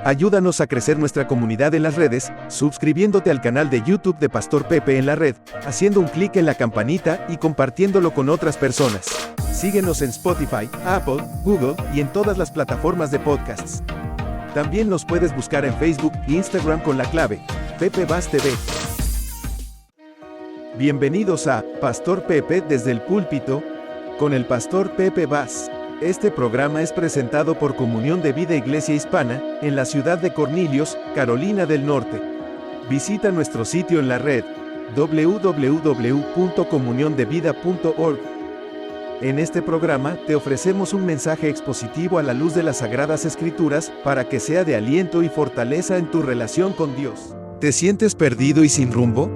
Ayúdanos a crecer nuestra comunidad en las redes, suscribiéndote al canal de YouTube de Pastor Pepe en la red, haciendo un clic en la campanita y compartiéndolo con otras personas. Síguenos en Spotify, Apple, Google y en todas las plataformas de podcasts. También nos puedes buscar en Facebook e Instagram con la clave Pepe Vaz TV. Bienvenidos a Pastor Pepe desde el púlpito, con el Pastor Pepe Vaz. Este programa es presentado por Comunión de Vida Iglesia Hispana, en la ciudad de Cornelius, Carolina del Norte. Visita nuestro sitio en la red, www.comuniondevida.org. En este programa, te ofrecemos un mensaje expositivo a la luz de las Sagradas Escrituras, para que sea de aliento y fortaleza en tu relación con Dios. ¿Te sientes perdido y sin rumbo?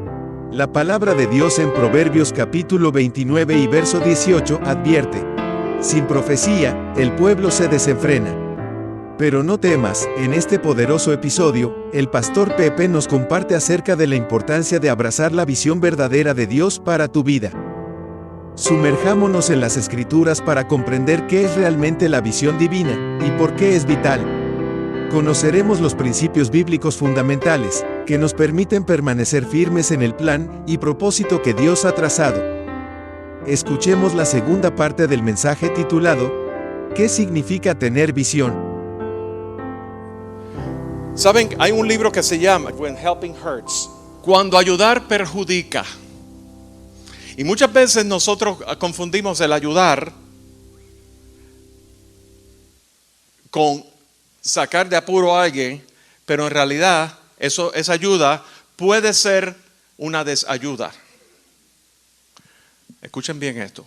La palabra de Dios en Proverbios capítulo 29 y verso 18 advierte: sin profecía, el pueblo se desenfrena. Pero no temas, en este poderoso episodio, el Pastor Pepe nos comparte acerca de la importancia de abrazar la visión verdadera de Dios para tu vida. Sumerjámonos en las Escrituras para comprender qué es realmente la visión divina, y por qué es vital. Conoceremos los principios bíblicos fundamentales, que nos permiten permanecer firmes en el plan y propósito que Dios ha trazado. Escuchemos la segunda parte del mensaje titulado ¿Qué significa tener visión? Saben, hay un libro que se llama When Helping Hurts, Cuando ayudar perjudica. Y muchas veces nosotros confundimos el ayudar con sacar de apuro a alguien, pero en realidad esa ayuda puede ser una desayuda. Escuchen bien esto.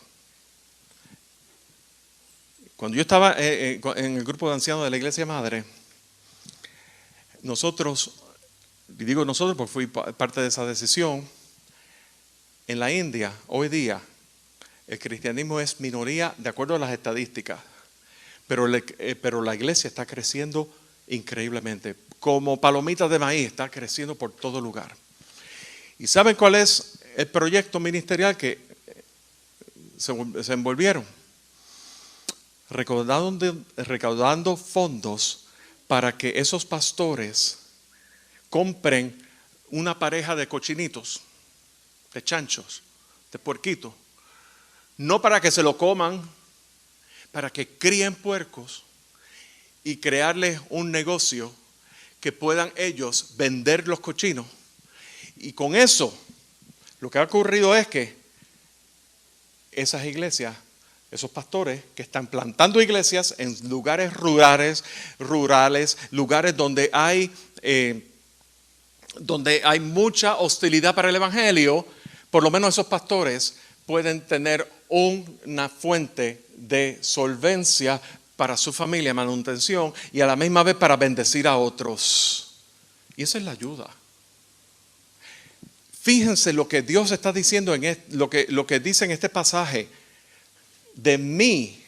Cuando yo estaba en el grupo de ancianos de la iglesia madre, nosotros, y digo nosotros porque fui parte de esa decisión, en la India, hoy día, el cristianismo es minoría de acuerdo a las estadísticas, pero la iglesia está creciendo increíblemente. Como palomitas de maíz, está creciendo por todo lugar. ¿Y saben cuál es el proyecto ministerial que se envolvieron? Recaudando fondos para que esos pastores compren una pareja de cochinitos, de chanchos, de puerquitos, no para que se lo coman, para que críen puercos y crearles un negocio que puedan ellos vender los cochinos. Y con eso, lo que ha ocurrido es que esas iglesias, esos pastores que están plantando iglesias en lugares rurales, lugares donde hay mucha hostilidad para el evangelio, por lo menos esos pastores pueden tener una fuente de solvencia para su familia, manutención, y a la misma vez para bendecir a otros. Y esa es la ayuda. Fíjense lo que Dios está diciendo lo que dice en este pasaje. De mí,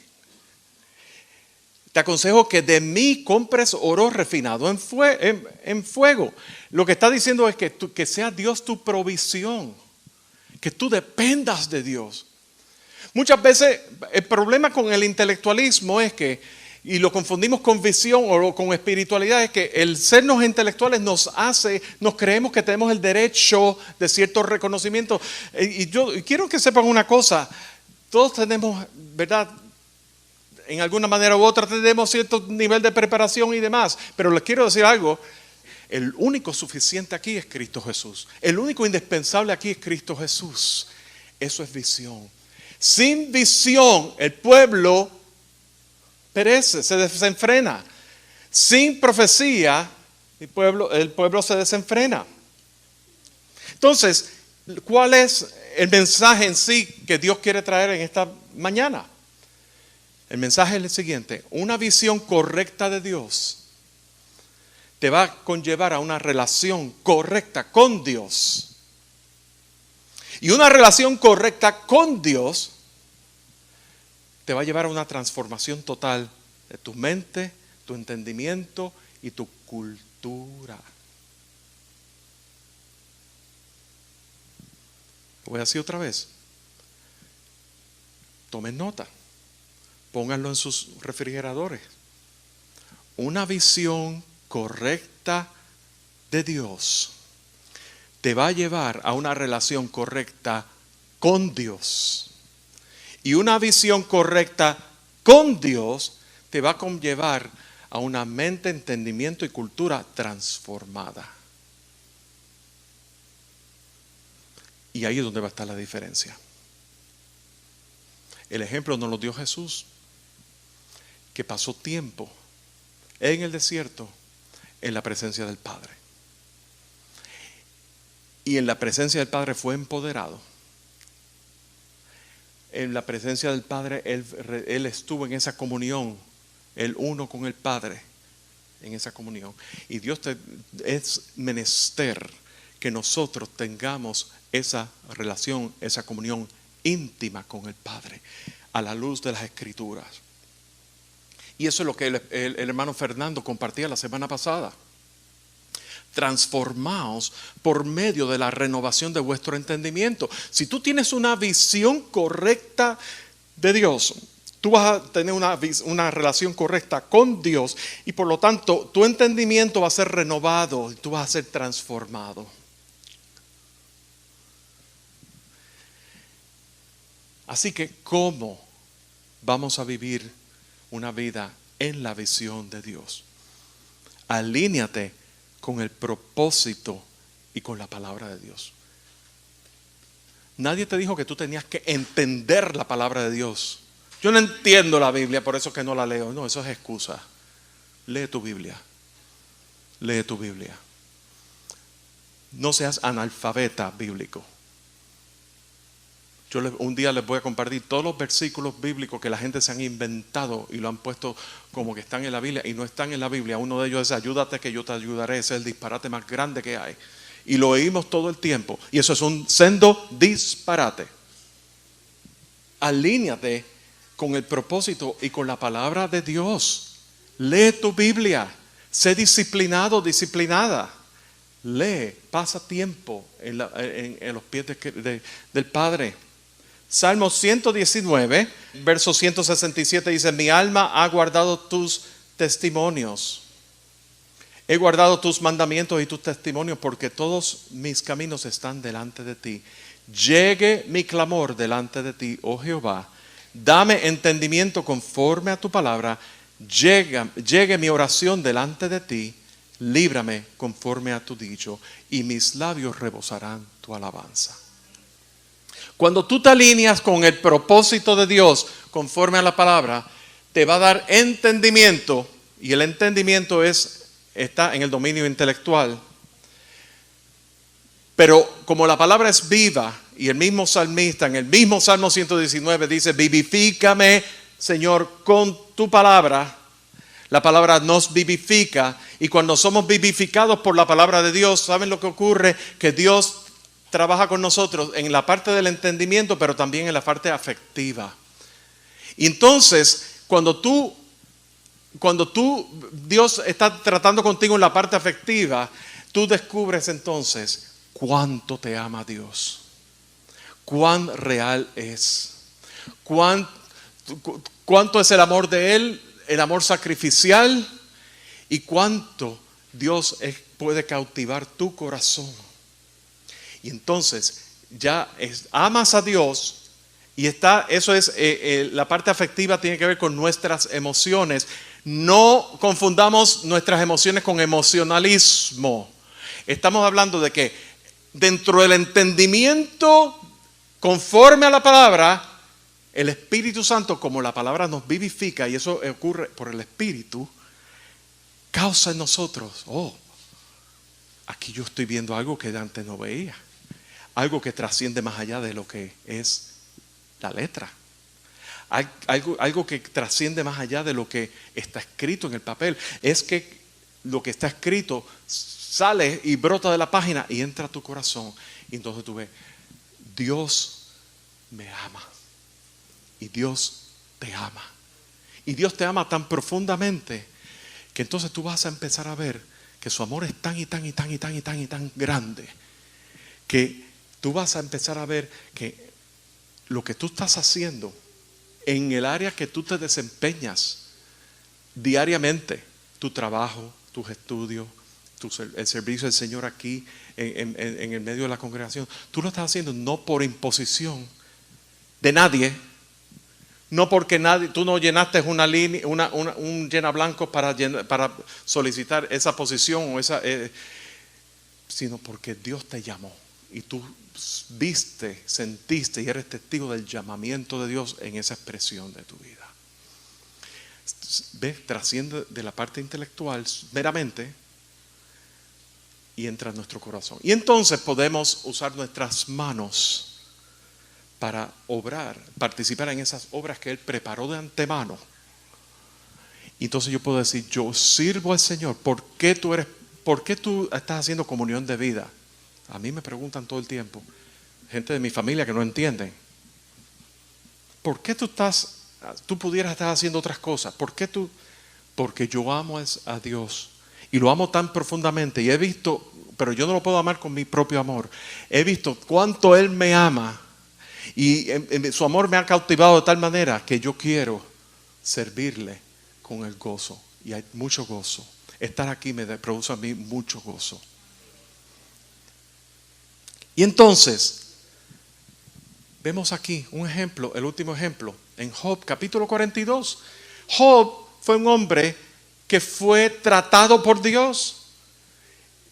te aconsejo que de mí compres oro refinado en fuego. Lo que está diciendo es que sea Dios tu provisión, que tú dependas de Dios. Muchas veces el problema con el intelectualismo es y lo confundimos con visión o con espiritualidad, es que el sernos intelectuales nos creemos que tenemos el derecho de cierto reconocimiento. Y yo quiero que sepan una cosa, todos tenemos, ¿verdad? En alguna manera u otra tenemos cierto nivel de preparación y demás, pero les quiero decir algo, el único suficiente aquí es Cristo Jesús. El único indispensable aquí es Cristo Jesús. Eso es visión. Sin visión, el pueblo perece, se desenfrena. Sin profecía, el pueblo se desenfrena. Entonces, ¿cuál es el mensaje en sí que Dios quiere traer en esta mañana? El mensaje es el siguiente: una visión correcta de Dios te va a conllevar a una relación correcta con Dios. Y una relación correcta con Dios te va a llevar a una transformación total de tu mente, tu entendimiento y tu cultura. Voy a decir otra vez. Tomen nota. Pónganlo en sus refrigeradores. Una visión correcta de Dios te va a llevar a una relación correcta con Dios. Y una visión correcta con Dios te va a conllevar a una mente, entendimiento y cultura transformada. Y ahí es donde va a estar la diferencia. El ejemplo nos lo dio Jesús, que pasó tiempo en el desierto en la presencia del Padre. Y en la presencia del Padre fue empoderado. En la presencia del Padre él estuvo en esa comunión, el uno con el Padre, en esa comunión. Y Dios es menester que nosotros tengamos esa relación, esa comunión íntima con el Padre, a la luz de las Escrituras. Y eso es lo que el hermano Fernando compartía la semana pasada. Transformaos por medio de la renovación de vuestro entendimiento. Si tú tienes una visión correcta de Dios, tú vas a tener una relación correcta con Dios y por lo tanto tu entendimiento va a ser renovado y tú vas a ser transformado. Así que, ¿cómo vamos a vivir una vida en la visión de Dios? Alíñate con el propósito y con la palabra de Dios. Nadie te dijo que tú tenías que entender la palabra de Dios. Yo no entiendo la Biblia, por eso es que no la leo. No, eso es excusa. Lee tu Biblia. Lee tu Biblia. No seas analfabeta bíblico. Yo un día les voy a compartir todos los versículos bíblicos que la gente se han inventado y lo han puesto como que están en la Biblia y no están en la Biblia. Uno de ellos es ayúdate que yo te ayudaré. Ese es el disparate más grande que hay. Y lo oímos todo el tiempo. Y eso es un sendo disparate. Alíñate con el propósito y con la palabra de Dios. Lee tu Biblia. Sé disciplinado, disciplinada. Lee, pasa tiempo en los pies del Padre. Salmo 119, verso 167 dice: mi alma ha guardado tus testimonios. He guardado tus mandamientos y tus testimonios porque todos mis caminos están delante de ti. Llegue mi clamor delante de ti, oh Jehová. Dame entendimiento conforme a tu palabra. Llegue mi oración delante de ti. Líbrame conforme a tu dicho y mis labios rebosarán tu alabanza. Cuando tú te alineas con el propósito de Dios conforme a la palabra, te va a dar entendimiento, y el entendimiento está en el dominio intelectual. Pero como la palabra es viva, y el mismo salmista en el mismo Salmo 119 dice: vivifícame, Señor, con tu palabra. La palabra nos vivifica, y cuando somos vivificados por la palabra de Dios, ¿saben lo que ocurre? Que Dios trabaja con nosotros en la parte del entendimiento, pero también en la parte afectiva. Y entonces, cuando Dios está tratando contigo en la parte afectiva, tú descubres entonces cuánto te ama Dios, cuán real es, cuánto es el amor de Él, el amor sacrificial, y cuánto Dios puede cautivar tu corazón. Y entonces amas a Dios y eso es la parte afectiva, tiene que ver con nuestras emociones. No confundamos nuestras emociones con emocionalismo. Estamos hablando de que dentro del entendimiento conforme a la palabra, el Espíritu Santo, como la palabra nos vivifica, y eso ocurre por el Espíritu, causa en nosotros: aquí yo estoy viendo algo que antes no veía. Algo que trasciende más allá de lo que es la letra. Algo que trasciende más allá de lo que está escrito en el papel. Es que lo que está escrito sale y brota de la página y entra a tu corazón. Y entonces tú ves: Dios me ama. Y Dios te ama. Y Dios te ama tan profundamente que entonces tú vas a empezar a ver que su amor es tan y tan y tan y tan y tan y tan grande, que tú vas a empezar a ver que lo que tú estás haciendo en el área que tú te desempeñas diariamente, tu trabajo, tus estudios, el servicio del Señor aquí en el medio de la congregación, tú lo estás haciendo no por imposición de nadie, no porque tú no llenaste una línea, un llena blanco para solicitar esa posición o sino porque Dios te llamó y tú viste, sentiste y eres testigo del llamamiento de Dios en esa expresión de tu vida. ¿Ves? Trasciende de la parte intelectual meramente y entra en nuestro corazón. Y entonces podemos usar nuestras manos para obrar, participar en esas obras que Él preparó de antemano. Y entonces yo puedo decir, yo sirvo al Señor. ¿Por qué tú estás haciendo comunión de vida? A mí me preguntan todo el tiempo, gente de mi familia que no entienden. ¿Por qué tú pudieras estar haciendo otras cosas? Porque yo amo a Dios y lo amo tan profundamente y he visto, pero yo no lo puedo amar con mi propio amor. He visto cuánto Él me ama y su amor me ha cautivado de tal manera que yo quiero servirle con el gozo. Y hay mucho gozo. Estar aquí me produce a mí mucho gozo. Y entonces, vemos aquí un ejemplo, el último ejemplo, en Job capítulo 42. Job fue un hombre que fue tratado por Dios.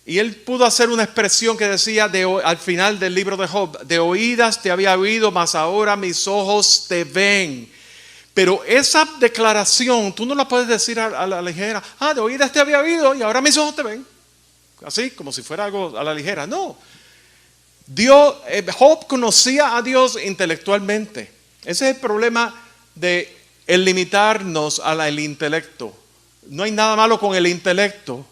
Y él pudo hacer una expresión que decía al final del libro de Job, de oídas te había oído, mas ahora mis ojos te ven. Pero esa declaración tú no la puedes decir a la ligera. De oídas te había oído y ahora mis ojos te ven. Así, como si fuera algo a la ligera. No. Job conocía a Dios intelectualmente. Ese es el problema de el limitarnos al intelecto. No hay nada malo con el intelecto,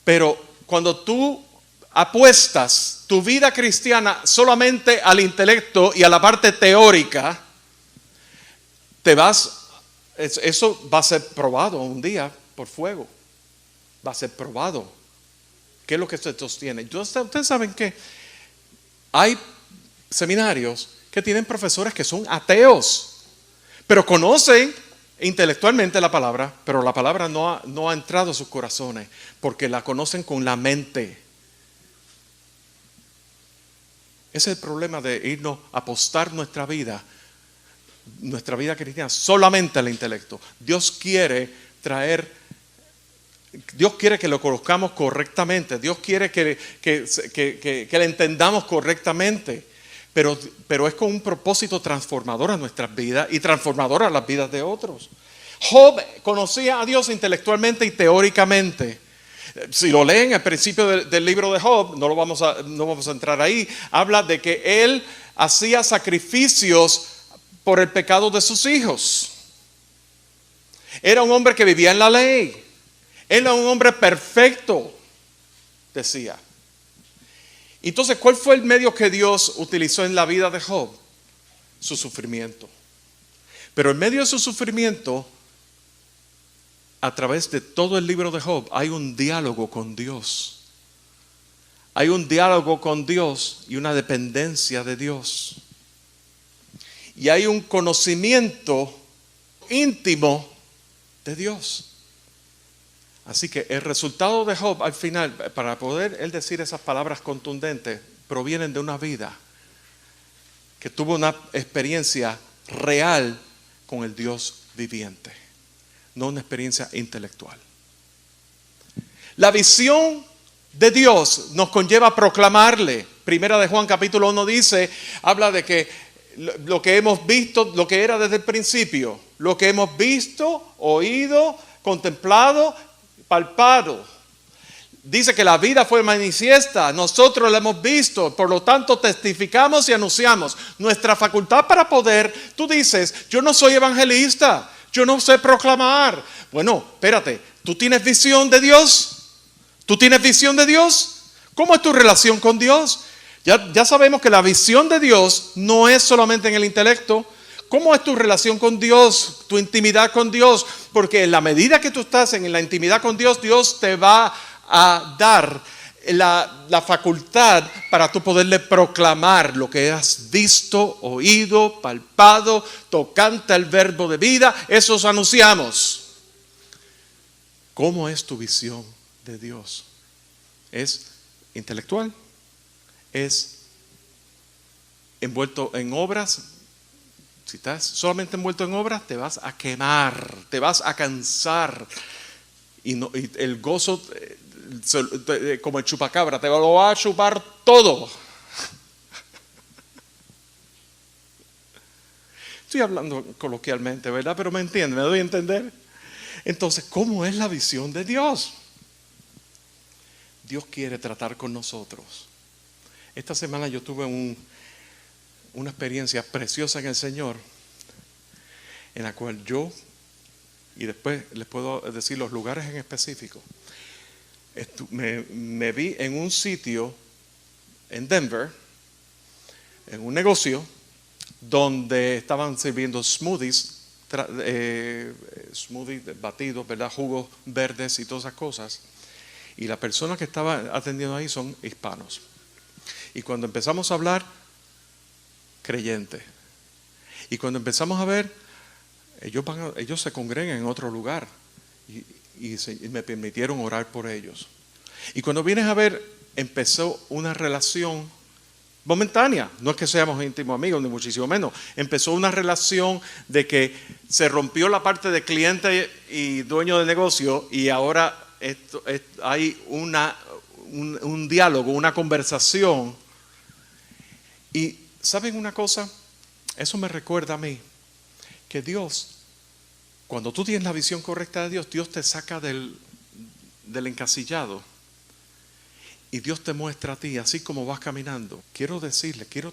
pero cuando tú apuestas tu vida cristiana solamente al intelecto y a la parte teórica, eso va a ser probado un día por fuego. Va a ser probado. ¿Qué es lo que se sostiene? Ustedes saben que hay seminarios que tienen profesores que son ateos, pero conocen intelectualmente la palabra, pero la palabra no ha entrado a sus corazones, porque la conocen con la mente. Ese es el problema de irnos a apostar nuestra vida cristiana solamente al intelecto. Dios quiere que lo conozcamos correctamente. Dios quiere que le entendamos correctamente. Pero es con un propósito transformador a nuestras vidas y transformador a las vidas de otros. Job conocía a Dios intelectualmente y teóricamente. Si lo leen al principio del libro de Job, no vamos a entrar ahí, habla de que él hacía sacrificios por el pecado de sus hijos. Era un hombre que vivía en la ley. Era un hombre perfecto, decía. Entonces, ¿cuál fue el medio que Dios utilizó en la vida de Job? Su sufrimiento. Pero en medio de su sufrimiento, a través de todo el libro de Job, hay un diálogo con Dios. Hay un diálogo con Dios y una dependencia de Dios. Y hay un conocimiento íntimo de Dios. Así que el resultado de Job al final, para poder él decir esas palabras contundentes, provienen de una vida que tuvo una experiencia real con el Dios viviente, no una experiencia intelectual. La visión de Dios nos conlleva a proclamarle. Primera de Juan capítulo 1 habla de que lo que hemos visto, lo que era desde el principio, lo que hemos visto, oído, contemplado, palpado. Dice que la vida fue manifiesta, nosotros la hemos visto, por lo tanto testificamos y anunciamos. Nuestra facultad para poder, tú dices, yo no soy evangelista, yo no sé proclamar. Bueno, espérate, ¿tú tienes visión de Dios? ¿Tú tienes visión de Dios? ¿Cómo es tu relación con Dios? Ya sabemos que la visión de Dios no es solamente en el intelecto. ¿Cómo es tu relación con Dios? Tu intimidad con Dios. Porque en la medida que tú estás en la intimidad con Dios, Dios te va a dar la facultad para tú poderle proclamar lo que has visto, oído, palpado, tocante al verbo de vida. Esos anunciamos. ¿Cómo es tu visión de Dios? ¿Es intelectual? ¿Es envuelto en obras? Si estás solamente envuelto en obras, te vas a quemar, te vas a cansar. Y el gozo, como el chupacabra, te lo va a chupar todo. Estoy hablando coloquialmente, ¿verdad? Pero me entienden, me doy a entender. Entonces, ¿cómo es la visión de Dios? Dios quiere tratar con nosotros. Esta semana yo tuve una experiencia preciosa en el Señor, en la cual yo, y después les puedo decir los lugares en específico, me vi en un sitio en Denver, en un negocio, donde estaban sirviendo smoothies, batidos, ¿verdad? Jugos verdes y todas esas cosas. Y la persona que estaba atendiendo ahí son hispanos. Y cuando empezamos a hablar, creyentes. Y cuando empezamos a ver, ellos se congregan en otro lugar. Y me permitieron orar por ellos. Y cuando vienes a ver, empezó una relación momentánea. No es que seamos íntimos amigos, ni muchísimo menos. Empezó una relación de que se rompió la parte de cliente y dueño de negocio, y ahora hay un diálogo, una conversación. Y ¿saben una cosa? Eso me recuerda a mí que Dios, cuando tú tienes la visión correcta de Dios, Dios te saca del encasillado y Dios te muestra a ti, así como vas caminando. Quiero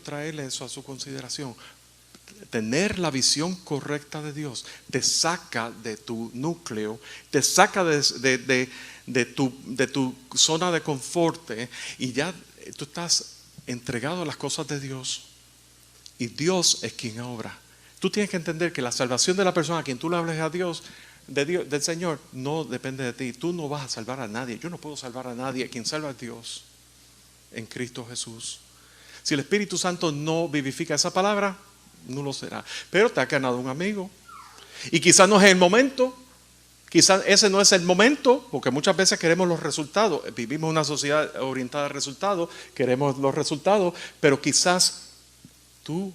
traerle eso a su consideración. Tener la visión correcta de Dios te saca de tu núcleo, te saca de tu zona de confort, y ya tú estás entregado a las cosas de Dios, y Dios es quien obra. Tú tienes que entender que la salvación de la persona a quien tú le hables a Dios, del Señor, no depende de ti. Tú no vas a salvar a nadie. Yo no puedo salvar a nadie. Quien salva es Dios en Cristo Jesús. Si el Espíritu Santo no vivifica esa palabra, no lo será. Pero te ha ganado un amigo, y quizás no es el momento. Quizás ese no es el momento, porque muchas veces queremos los resultados. Vivimos en una sociedad orientada a resultados, queremos los resultados, pero quizás tú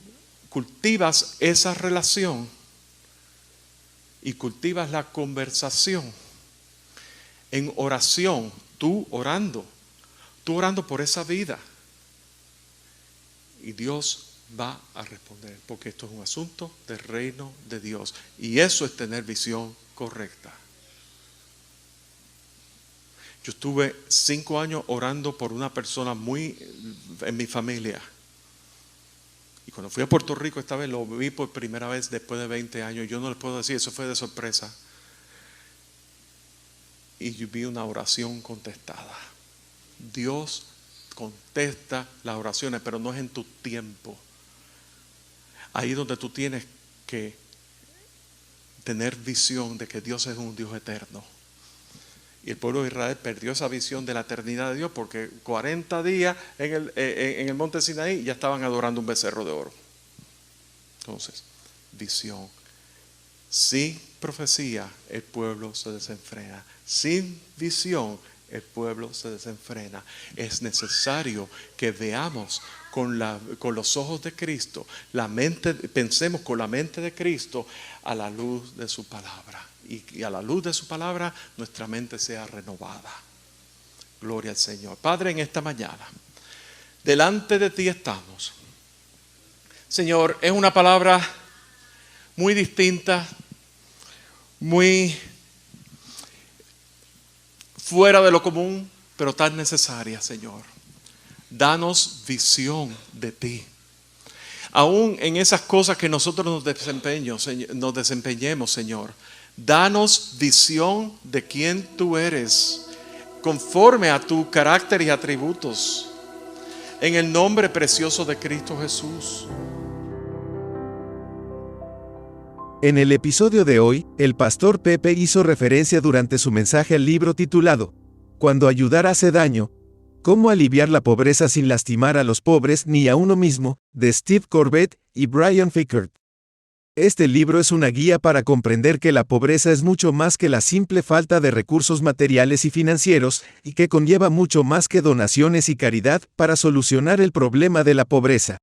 cultivas esa relación y cultivas la conversación en oración, tú orando por esa vida, y Dios va a responder, porque esto es un asunto del reino de Dios, y eso es tener visión correcta. Yo estuve 5 años orando por una persona en mi familia. Y cuando fui a Puerto Rico esta vez, lo vi por primera vez después de 20 años. Yo no les puedo decir, eso fue de sorpresa. Y yo vi una oración contestada. Dios contesta las oraciones, pero no es en tu tiempo. Ahí donde tú tienes que tener visión de que Dios es un Dios eterno. Y el pueblo de Israel perdió esa visión de la eternidad de Dios, porque 40 días en el monte Sinaí ya estaban adorando un becerro de oro. Entonces, visión. Sin profecía, el pueblo se desenfrena. Sin visión, el pueblo se desenfrena. Es necesario que veamos con los ojos de Cristo, pensemos con la mente de Cristo a la luz de su palabra. Y a la luz de su palabra nuestra mente sea renovada. Gloria al Señor. Padre, en esta mañana delante de ti estamos. Señor, es una palabra muy distinta, muy fuera de lo común, pero tan necesaria, Señor. Danos visión de ti. Aún en esas cosas que nosotros nos desempeñemos, Señor. Danos visión de quién tú eres, conforme a tu carácter y atributos. En el nombre precioso de Cristo Jesús. En el episodio de hoy, el pastor Pepe hizo referencia durante su mensaje al libro titulado Cuando ayudar hace daño, cómo aliviar la pobreza sin lastimar a los pobres ni a uno mismo, de Steve Corbett y Brian Fikkert. Este libro es una guía para comprender que la pobreza es mucho más que la simple falta de recursos materiales y financieros, y que conlleva mucho más que donaciones y caridad para solucionar el problema de la pobreza.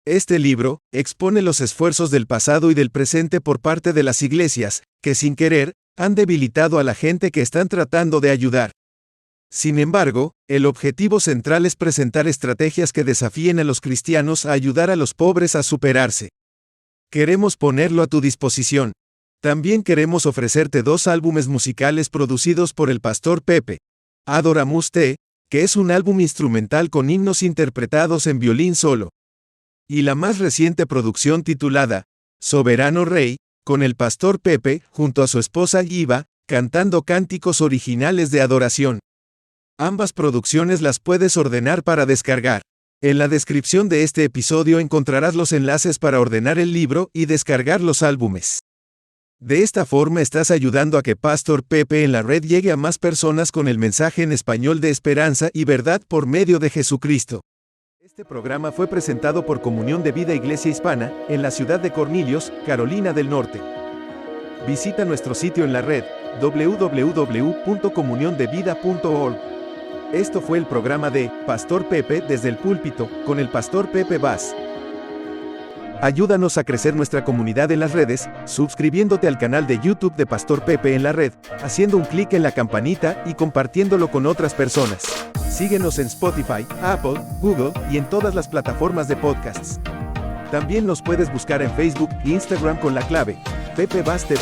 Este libro expone los esfuerzos del pasado y del presente por parte de las iglesias, que sin querer, han debilitado a la gente que están tratando de ayudar. Sin embargo, el objetivo central es presentar estrategias que desafíen a los cristianos a ayudar a los pobres a superarse. Queremos ponerlo a tu disposición. También queremos ofrecerte 2 álbumes musicales producidos por el pastor Pepe. Adoramus Te, que es un álbum instrumental con himnos interpretados en violín solo. Y la más reciente producción titulada Soberano Rey, con el pastor Pepe, junto a su esposa Iva, cantando cánticos originales de adoración. Ambas producciones las puedes ordenar para descargar. En la descripción de este episodio encontrarás los enlaces para ordenar el libro y descargar los álbumes. De esta forma estás ayudando a que Pastor Pepe en la red llegue a más personas con el mensaje en español de esperanza y verdad por medio de Jesucristo. Este programa fue presentado por Comunión de Vida Iglesia Hispana, en la ciudad de Cornelius, Carolina del Norte. Visita nuestro sitio en la red, www.comuniondevida.org. Esto fue el programa de Pastor Pepe desde el púlpito, con el pastor Pepe Vaz. Ayúdanos a crecer nuestra comunidad en las redes, suscribiéndote al canal de YouTube de Pastor Pepe en la red, haciendo un clic en la campanita y compartiéndolo con otras personas. Síguenos en Spotify, Apple, Google y en todas las plataformas de podcasts. También nos puedes buscar en Facebook e Instagram con la clave Pepe Vaz TV.